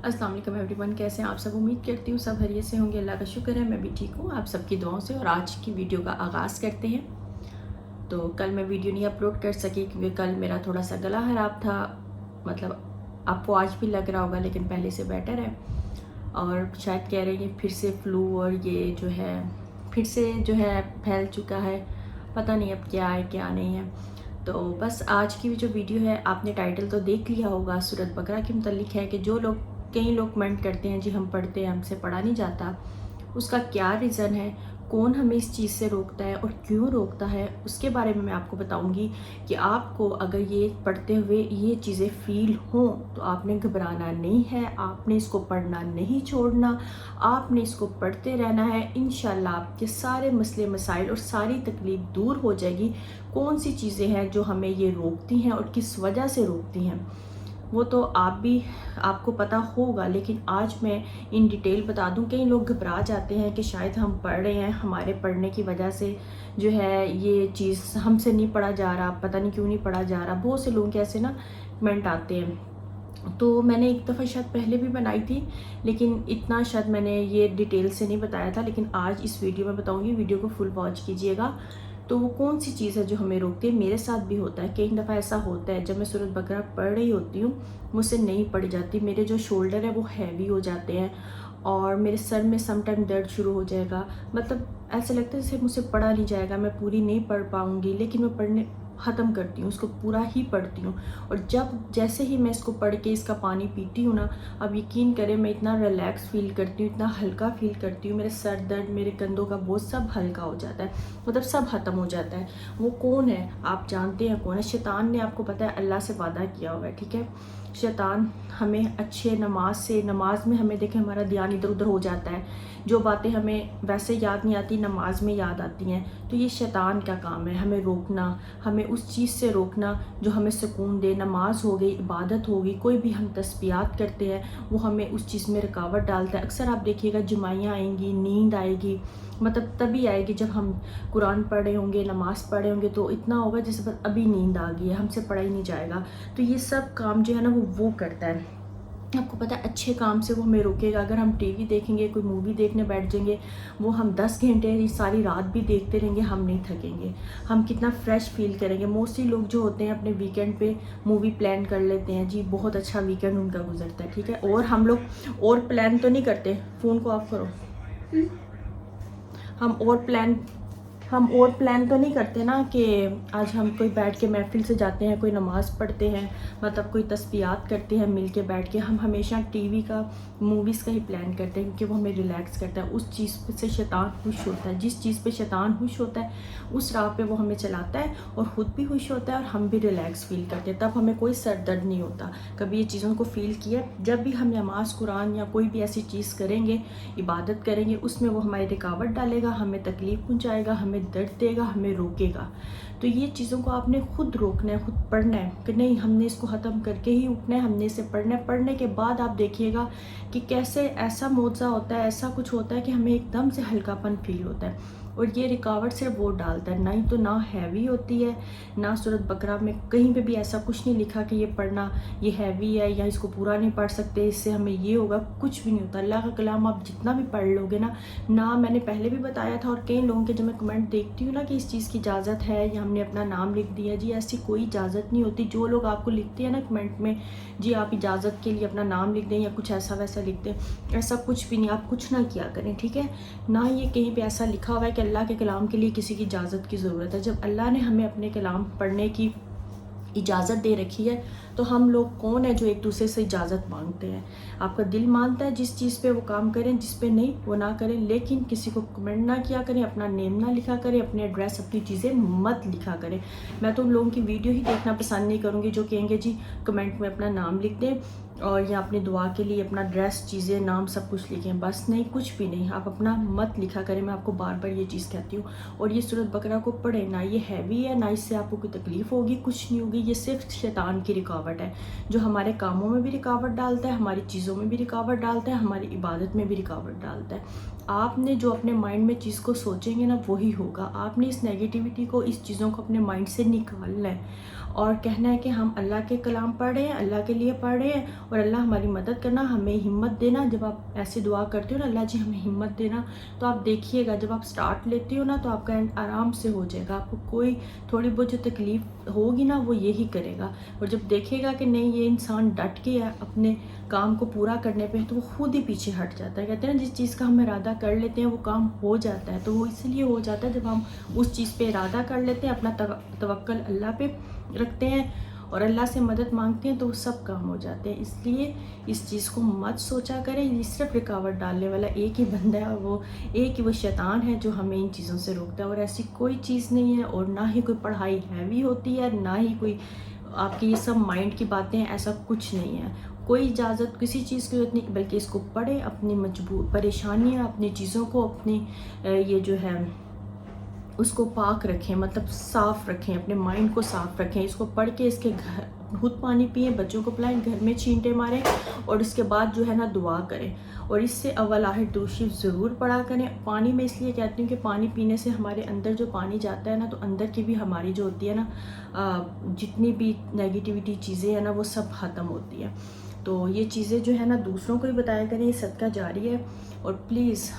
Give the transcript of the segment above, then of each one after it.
अस्सलाम वालेकुम एवरीवन, कैसे हैं आप सब। उम्मीद करती हूँ सब खैरियत से होंगे। अल्लाह का शुक्र है मैं भी ठीक हूँ आप सबकी दुआओं से। और आज की वीडियो का आगाज़ करते हैं। तो कल मैं वीडियो नहीं अपलोड कर सकी क्योंकि कल मेरा थोड़ा सा गला ख़राब था। मतलब आपको आज भी लग रहा होगा लेकिन पहले से बेटर है। और शायद कह रहे हैं फिर से फ्लू और ये जो है फिर से जो है फैल चुका है। पता नहीं अब क्या है क्या नहीं है। तो बस आज की जो वीडियो है, आपने टाइटल तो देख लिया होगा, सूरत बकरा के मुतल्लिक है कि जो लोग कई लोग कमेंट करते हैं जी हम पढ़ते हैं हमसे पढ़ा नहीं जाता। उसका क्या रीज़न है, कौन हमें इस चीज़ से रोकता है और क्यों रोकता है, उसके बारे में मैं आपको बताऊंगी कि आपको अगर ये पढ़ते हुए ये चीज़ें फ़ील हों तो आपने घबराना नहीं है, आपने इसको पढ़ना नहीं छोड़ना, आपने इसको पढ़ते रहना है। इंशाल्लाह आपके सारे मसले मसाइल और सारी तकलीफ दूर हो जाएगी। कौन सी चीज़ें हैं जो हमें ये रोकती हैं और किस वजह से रोकती हैं वो तो आपको पता होगा, लेकिन आज मैं इन डिटेल बता दूं। कई लोग घबरा जाते हैं कि शायद हम पढ़ रहे हैं, हमारे पढ़ने की वजह से जो है ये चीज़ हमसे नहीं पढ़ा जा रहा, पता नहीं क्यों नहीं पढ़ा जा रहा। बहुत से लोग ऐसे ना कमेंट आते हैं। तो मैंने एक दफ़ा शायद पहले भी बनाई थी लेकिन इतना शायद मैंने ये डिटेल से नहीं बताया था, लेकिन आज इस वीडियो में बताऊँगी। वीडियो को फुल वॉच कीजिएगा। तो वो कौन सी चीज़ है जो हमें रोकती है। मेरे साथ भी होता है, कई दफ़ा ऐसा होता है जब मैं सूरत बकरा पढ़ रही होती हूँ मुझसे नहीं पढ़ी जाती। मेरे जो शोल्डर है वो हैवी हो जाते हैं और मेरे सर में सम टाइम दर्द शुरू हो जाएगा। मतलब ऐसा लगता है जैसे मुझसे पढ़ा नहीं जाएगा, मैं पूरी नहीं पढ़ पाऊँगी, लेकिन मैं पढ़ने ख़त्म करती हूँ, उसको पूरा ही पढ़ती हूँ। और जब जैसे ही मैं इसको पढ़ के इसका पानी पीती हूँ ना, अब यकीन करें मैं इतना रिलैक्स फ़ील करती हूँ, इतना हल्का फ़ील करती हूँ। मेरे सर दर्द, मेरे कंधों का बोझ सब हल्का हो जाता है, मतलब सब ख़त्म हो जाता है। वो कौन है आप जानते हैं कौन है? शैतान ने, आपको पता है, अल्लाह से वादा किया हुआ है, ठीक है। शैतान हमें अच्छे नमाज में हमें देखें हमारा ध्यान इधर उधर हो जाता है, जो बातें हमें वैसे याद नहीं आती नमाज में याद आती हैं। तो ये शैतान का काम है हमें रोकना, हमें उस चीज़ से रोकना जो हमें सुकून दे। नमाज हो गई, इबादत होगी, कोई भी हम तस्बीहात करते हैं वो हमें उस चीज़ में रुकावट डालता है। अक्सर आप देखिएगा जुमाइयाँ आएंगी, नींद आएगी, मतलब तभी आएगी जब हम कुरान पढ़ रहे होंगे, नमाज़ पढ़ रहे होंगे, तो इतना होगा जैसे बस अभी नींद आ गई है, हमसे पढ़ा ही नहीं जाएगा। तो ये सब काम जो है ना वो करता है। आपको पता है अच्छे काम से वो हमें रोकेगा। अगर हम टीवी देखेंगे, कोई मूवी देखने बैठ जाएंगे, वो हम 10 घंटे सारी रात भी देखते रहेंगे, हम नहीं थकेंगे, हम कितना फ्रेश फील करेंगे। मोस्टली लोग जो होते हैं अपने वीकेंड पे मूवी प्लान कर लेते हैं जी, बहुत अच्छा वीकेंड उनका गुजरता है, ठीक है। और हम लोग और प्लान तो नहीं करते, फ़ोन को ऑफ करो। हम और प्लान तो नहीं करते ना कि आज हम कोई बैठ के महफिल से जाते हैं, कोई नमाज़ पढ़ते हैं, मतलब कोई तस्बीहात करते हैं मिल के बैठ के। हम हमेशा टीवी का, मूवीज़ का ही प्लान करते हैं क्योंकि वो हमें रिलैक्स करता है। उस चीज़ से शैतान खुश होता है, जिस चीज़ पे शैतान खुश होता है उस राह पे वो हमें चलाता है और ख़ुद भी खुश होता है और हम भी रिलैक्स फील करते हैं। तब हमें कोई सर दर्द नहीं होता। कभी ये चीज़ों को फ़ील किया? जब भी हम नमाज़, कुरान या कोई भी ऐसी चीज़ करेंगे, इबादत करेंगे, उसमें वो हमारी रुकावट डालेगा, हमें तकलीफ़ पहुँचाएगा, हमें दर्द देगा, हमें रोकेगा। तो ये चीज़ों को आपने खुद रोकना है, खुद पढ़ना है कि नहीं हमने इसको ख़त्म करके ही उठना है, हमने इसे पढ़ना है। पढ़ने के बाद आप देखिएगा कि कैसे ऐसा मौज़ा होता है, ऐसा कुछ होता है कि हमें एकदम से हल्कापन फील होता है। और ये रुकावट सिर्फ वो डालता है, ना ही तो ना हैवी होती है, ना सूरत बकरा में कहीं पे भी ऐसा कुछ नहीं लिखा कि ये पढ़ना ये हैवी है या इसको पूरा नहीं पढ़ सकते, इससे हमें ये होगा, कुछ भी नहीं होता। अल्लाह का कलाम आप जितना भी पढ़ लोगे ना मैंने पहले भी बताया था और कई लोगों के जब मैं कमेंट देखती हूँ ना कि इस चीज़ की इजाज़त है या हमने अपना नाम लिख दिया, जी ऐसी कोई इजाज़त नहीं होती। जो लोग आपको लिखते हैं ना कमेंट में जी आप इजाज़त के लिए अपना नाम लिख दें या कुछ ऐसा वैसा लिख दें, ऐसा कुछ भी नहीं। आप कुछ ना किया करें, ठीक है। ना ये कहीं पे ऐसा लिखा हुआ है कि अल्लाह के कलाम के लिए किसी की इजाज़त की ज़रूरत है। जब अल्लाह ने हमें अपने कलाम पढ़ने की इजाज़त दे रखी है तो हम लोग कौन है जो एक दूसरे से इजाज़त मांगते हैं। आपका दिल मानता है जिस चीज़ पे वो काम करें, जिस पे नहीं वो ना करें, लेकिन किसी को कमेंट ना किया करें, अपना नेम ना लिखा करें, अपने एड्रेस, अपनी चीज़ें मत लिखा करें। मैं तो उन लोगों की वीडियो ही देखना पसंद नहीं करूँगी जो कहेंगे जी कमेंट में अपना नाम लिख दें और या अपनी दुआ के लिए अपना ड्रेस, चीज़ें, नाम सब कुछ लिखें। बस नहीं, कुछ भी नहीं, आप अपना मत लिखा करें। मैं आपको बार बार ये चीज़ कहती हूँ। और ये सूरत बकरा को पढ़े ना, ये हैवी है, ना इससे आपको कोई तकलीफ़ होगी, कुछ नहीं होगी। ये सिर्फ शैतान की रुकावट है जो हमारे कामों में भी रुकावट डालता है, हमारी चीज़ों में भी रुकावट डालता है, हमारी इबादत में भी रुकावट डालता है। आपने जो अपने माइंड में चीज़ को सोचेंगे ना वही होगा। आपने इस नेगेटिविटी को, इस चीज़ों को अपने माइंड से निकालना है اور کہنا ہے کہ ہم اللہ کے کلام پڑھ رہے ہیں، اللہ کے لیے پڑھ رہے ہیں، اور اللہ ہماری مدد کرنا، ہمیں ہمت دینا. جب آپ ایسی دعا کرتے ہو نا، اللہ جی ہمیں ہمت دینا، تو آپ دیکھیے گا جب آپ سٹارٹ لیتے ہو نا تو آپ کا اینڈ آرام سے ہو جائے گا. آپ کو کوئی تھوڑی بہت جو تکلیف ہوگی نا وہ یہی کرے گا، اور جب دیکھے گا کہ نہیں یہ انسان ڈٹ کے اپنے کام کو پورا کرنے پہ، تو وہ خود ہی پیچھے ہٹ جاتا ہے. کہتے ہیں نا جس چیز کا ہم ارادہ کر لیتے ہیں وہ کام ہو جاتا ہے. تو وہ اس لیے ہو جاتا ہے جب ہم اس چیز پہ ارادہ کر لیتے ہیں، اپنا توکل اللہ پہ رکھتے ہیں اور اللہ سے مدد مانگتے ہیں، تو وہ سب کام ہو جاتے ہیں. اس لیے اس چیز کو مت سوچا کریں. یہ صرف رکاوٹ ڈالنے والا ایک ہی بندہ ہے، اور وہ ایک ہی وہ شیطان ہے جو ہمیں ان چیزوں سے روکتا ہے، اور ایسی کوئی چیز نہیں ہے. اور نہ ہی کوئی پڑھائی ہیوی ہوتی ہے، نہ ہی کوئی آپ کی یہ سب مائنڈ کی باتیں، ایسا کچھ نہیں ہے. کوئی اجازت کسی چیز کی ضرورت نہیں، بلکہ اس کو پڑھیں. اپنی پریشانیاں، اپنی چیزوں کو، اپنی یہ جو ہے اس کو پاک رکھیں، مطلب صاف رکھیں، اپنے مائنڈ کو صاف رکھیں. اس کو پڑھ کے اس کے گھر خود پانی پئیں، بچوں کو پلائیں، گھر میں چھینٹے ماریں، اور اس کے بعد جو ہے نا دعا کریں. اور اس سے اول آخر درود شریف ضرور پڑھا کریں. پانی میں اس لیے کہتی ہوں کہ پانی پینے سے ہمارے اندر جو پانی جاتا ہے نا، تو اندر کی بھی ہماری جو ہوتی ہے نا جتنی بھی نیگیٹیوٹی چیزیں ہیں نا وہ سب ختم ہوتی ہے. تو یہ چیزیں جو ہے نا دوسروں کو بھی بتایا کریں، یہ صدقہ جاری ہے. اور پلیز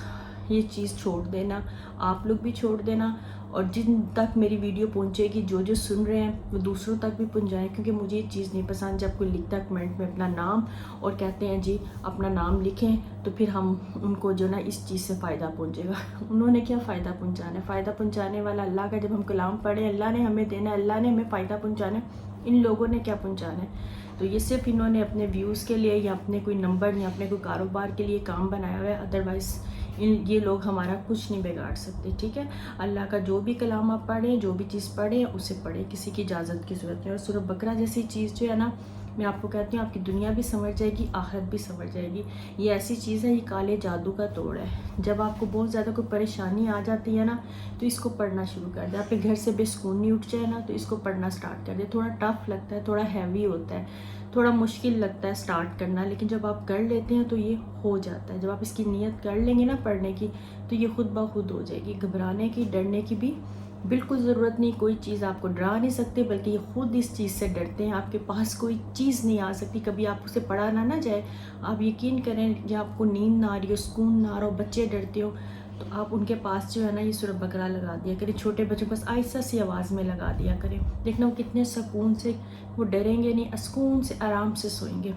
یہ چیز چھوڑ دینا، آپ لوگ بھی چھوڑ دینا. اور جن تک میری ویڈیو پہنچے گی، جو سن رہے ہیں وہ دوسروں تک بھی پہنچائیں، کیونکہ مجھے یہ چیز نہیں پسند جب کوئی لکھتا ہے کمنٹ میں اپنا نام اور کہتے ہیں جی اپنا نام لکھیں، تو پھر ہم ان کو جو نا اس چیز سے فائدہ پہنچے گا. انہوں نے کیا فائدہ پہنچانا ہے؟ فائدہ پہنچانے والا اللہ کا. جب ہم کلام پڑھیں اللہ نے ہمیں دینا ہے، اللہ نے ہمیں فائدہ پہنچانا ہے. ان لوگوں نے کیا پہنچانا ہے؟ تو یہ صرف انہوں نے اپنے ویوز کے لیے یا اپنے کوئی نمبر یا اپنے کوئی کاروبار کے لیے کام بنایا ہوا ہے. ادروائز یہ لوگ ہمارا کچھ نہیں بگاڑ سکتے. ٹھیک ہے، اللہ کا جو بھی کلام آپ پڑھیں، جو بھی چیز پڑھیں اسے پڑھیں، کسی کی اجازت کی ضرورت نہیں. اور سورہ بقرہ جیسی چیز جو ہے نا، میں آپ کو کہتی ہوں آپ کی دنیا بھی سمجھ جائے گی، آخرت بھی سمجھ جائے گی. یہ ایسی چیز ہے، یہ کالے جادو کا توڑ ہے. جب آپ کو بہت زیادہ کوئی پریشانی آ جاتی ہے نا، تو اس کو پڑھنا شروع کر دیں. آپ کے گھر سے بے سکونی اٹھ جائے نا، تو اس کو پڑھنا سٹارٹ کر دیں. تھوڑا ٹف لگتا ہے، تھوڑا ہیوی ہوتا ہے، تھوڑا مشکل لگتا ہے سٹارٹ کرنا، لیکن جب آپ کر لیتے ہیں تو یہ ہو جاتا ہے. جب آپ اس کی نیت کر لیں گے نا پڑھنے کی، تو یہ خود بخود ہو جائے گی. گھبرانے کی، ڈرنے کی بھی بالکل ضرورت نہیں. کوئی چیز آپ کو ڈرا نہیں سکتی، بلکہ یہ خود اس چیز سے ڈرتے ہیں. آپ کے پاس کوئی چیز نہیں آ سکتی کبھی آپ اسے پڑھا نہ جائے. آپ یقین کریں، جب آپ کو نیند نہ آ رہی ہو، سکون نہ آ رہا ہو، بچے ڈرتے ہو، تو آپ ان کے پاس جو ہے نا یہ سورہ بقرہ لگا دیا کریں. چھوٹے بچوں بس آہستہ سی آواز میں لگا دیا کریں. دیکھنا وہ کتنے سکون سے، وہ ڈریں گے نہیں، سکون سے آرام سے سوئیں گے.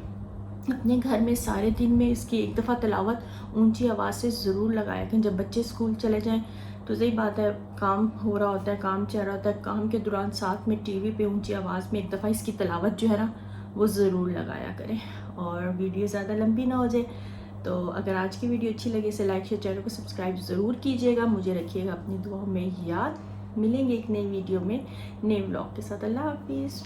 اپنے گھر میں سارے دن میں اس کی ایک دفعہ تلاوت اونچی آواز سے ضرور لگایا کریں. جب بچے اسکول چلے جائیں تو صحیح بات ہے، کام ہو رہا ہوتا ہے، کام چل رہا ہوتا ہے، کام کے دوران ساتھ میں ٹی وی پہ اونچی آواز میں ایک دفعہ اس کی تلاوت جو ہے نا وہ ضرور لگایا کریں. اور ویڈیو زیادہ لمبی نہ ہو جائے، تو اگر آج کی ویڈیو اچھی لگے اسے لائک شیئر، چینل کو سبسکرائب ضرور کیجیے گا. مجھے رکھیے گا اپنی دعاؤں میں یاد. ملیں گے ایک نئی ویڈیو میں نئے ولاگ کے ساتھ. اللہ حافظ.